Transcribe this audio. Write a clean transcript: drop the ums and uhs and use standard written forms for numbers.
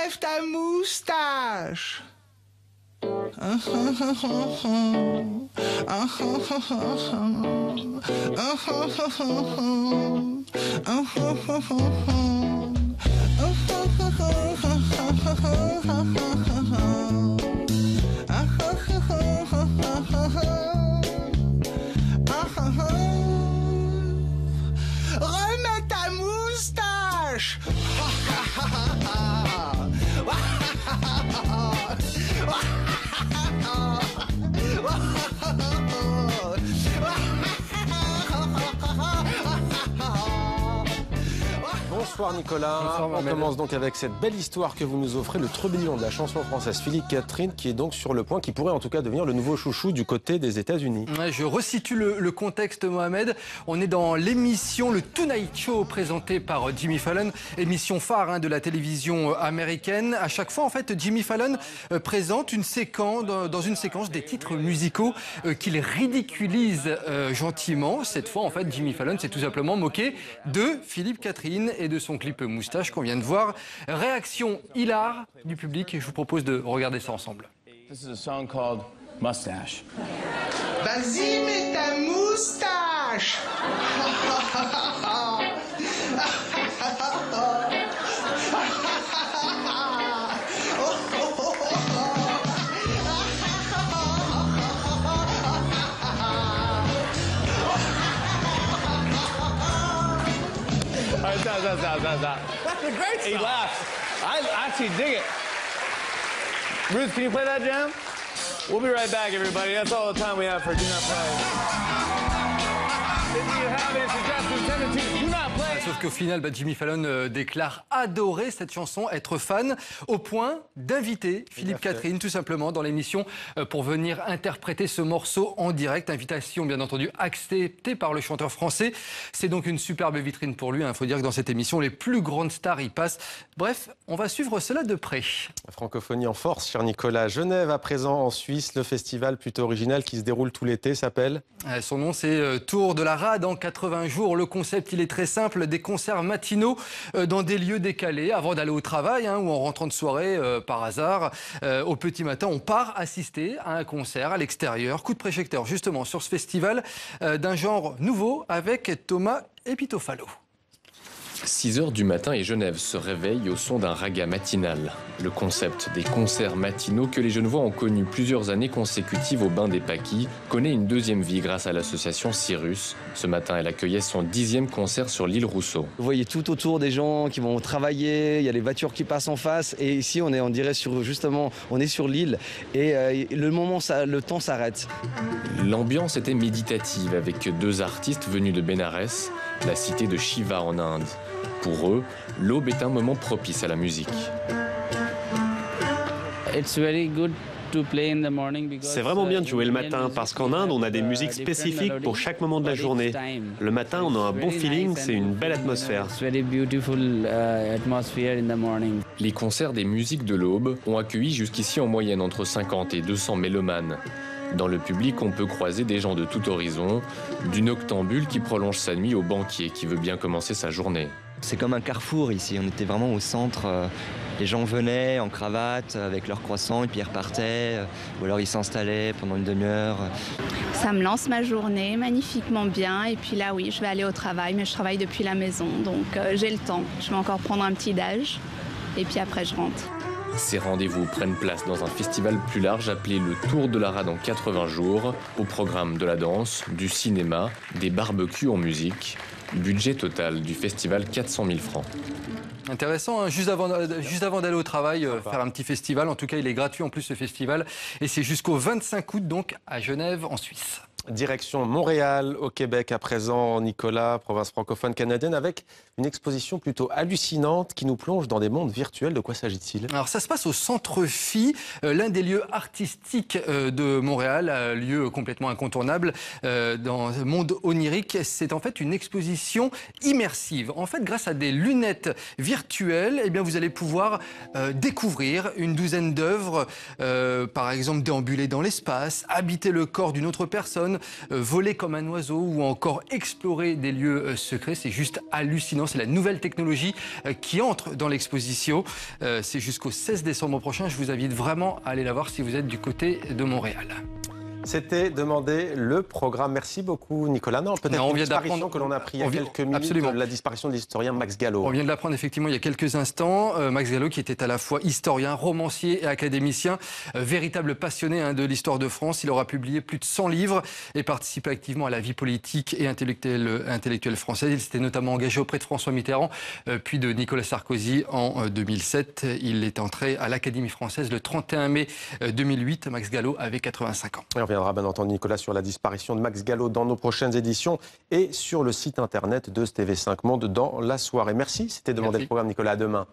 Relève ta moustache. Remets ta moustache. Bonsoir Nicolas. Bonsoir, on commence donc avec cette belle histoire que vous nous offrez, le trublion de la chanson française, Philippe Catherine, qui est donc sur le point, qui pourrait en tout cas devenir le nouveau chouchou du côté des États-Unis. Ouais, je resitue le contexte, Mohamed. On est dans l'émission Le Tonight Show présentée par Jimmy Fallon, émission phare de la télévision américaine. À chaque fois, en fait, Jimmy Fallon présente une séquence, dans une séquence des titres musicaux qu'il ridiculise gentiment. Cette fois, en fait, Jimmy Fallon s'est tout simplement moqué de Philippe Catherine et de son clip Moustache qu'on vient de voir. Réaction hilar du public et je vous propose de regarder ça ensemble. This is a song called Mustache. Vas-y, mets ta moustache. All right, stop. That's a great song. He laughs. I actually dig it. Ruth, can you play that jam? We'll be right back, everybody. That's all the time we have for Do Not Play. If you have any suggestions, send it to Do Not Play. Sauf qu'au final, Jimmy Fallon déclare adorer cette chanson, être fan, au point d'inviter Philippe Catherine tout simplement dans l'émission pour venir interpréter ce morceau en direct. Invitation bien entendu acceptée par le chanteur français. C'est donc une superbe vitrine pour lui. Il faut dire que dans cette émission, les plus grandes stars y passent. Bref, on va suivre cela de près. La francophonie en force, cher Nicolas. Genève à présent en Suisse, le festival plutôt original qui se déroule tout l'été s'appelle Son nom c'est Tour de la Rade en 80 jours. Le concept il est très simple, des concerts matinaux dans des lieux décalés avant d'aller au travail ou en rentrant de soirée par hasard. Au petit matin, on part assister à un concert à l'extérieur. Coup de projecteur justement sur ce festival d'un genre nouveau avec Thomas Epitofalo. 6 heures du matin et Genève se réveille au son d'un raga matinal. Le concept des concerts matinaux que les Genevois ont connu plusieurs années consécutives au Bain des Paquis connaît une deuxième vie grâce à l'association Cyrus. Ce matin, elle accueillait son 10e concert sur l'île Rousseau. Vous voyez tout autour des gens qui vont travailler, il y a les voitures qui passent en face et ici on dirait justement, on est sur l'île et le temps s'arrête. L'ambiance était méditative avec 2 artistes venus de Bénarès, la cité de Shiva en Inde. Pour eux, l'aube est un moment propice à la musique. C'est vraiment bien de jouer le matin parce qu'en Inde, on a des musiques spécifiques pour chaque moment de la journée. Le matin, on a un bon feeling, c'est une belle atmosphère. Les concerts des musiques de l'aube ont accueilli jusqu'ici en moyenne entre 50 et 200 mélomanes. Dans le public, on peut croiser des gens de tout horizon, du noctambule qui prolonge sa nuit au banquier qui veut bien commencer sa journée. C'est comme un carrefour ici, on était vraiment au centre. Les gens venaient en cravate avec leurs croissants et puis ils repartaient, ou alors ils s'installaient pendant une demi-heure. Ça me lance ma journée magnifiquement bien et puis là oui, je vais aller au travail, mais je travaille depuis la maison, donc j'ai le temps. Je vais encore prendre un petit déj et puis après je rentre. Ces rendez-vous prennent place dans un festival plus large appelé le Tour de la Rade en 80 jours, au programme de la danse, du cinéma, des barbecues en musique. Budget total du festival 400 000 francs. Intéressant, juste avant d'aller au travail, faire un petit festival. En tout cas, il est gratuit en plus ce festival. Et c'est jusqu'au 25 août, donc, à Genève, en Suisse. Direction Montréal, au Québec à présent, Nicolas, province francophone canadienne, avec une exposition plutôt hallucinante qui nous plonge dans des mondes virtuels. De quoi s'agit-il? Alors ça se passe au Centre Phi, l'un des lieux artistiques de Montréal, un lieu complètement incontournable dans le monde onirique. C'est en fait une exposition immersive. En fait, grâce à des lunettes virtuelles, eh bien, vous allez pouvoir découvrir une douzaine d'œuvres, par exemple déambuler dans l'espace, habiter le corps d'une autre personne, téléphone, voler comme un oiseau ou encore explorer des lieux secrets. C'est juste hallucinant. C'est la nouvelle technologie qui entre dans l'exposition. C'est jusqu'au 16 décembre prochain. Je vous invite vraiment à aller la voir si vous êtes du côté de Montréal. C'était demander le programme. Merci beaucoup, Nicolas. Non, peut-être une disparition que l'on a appris il y a quelques minutes, absolument. La disparition de l'historien Max Gallo. On vient de l'apprendre effectivement il y a quelques instants. Max Gallo qui était à la fois historien, romancier et académicien, véritable passionné de l'histoire de France. Il aura publié plus de 100 livres et participé activement à la vie politique et intellectuelle française. Il s'était notamment engagé auprès de François Mitterrand, puis de Nicolas Sarkozy en 2007. Il est entré à l'Académie française le 31 mai 2008. Max Gallo avait 85 ans. On reviendra bien entendu, Nicolas, sur la disparition de Max Gallo dans nos prochaines éditions et sur le site internet de TV5 Monde dans la soirée. Merci, c'était demandé le programme, Nicolas. À demain.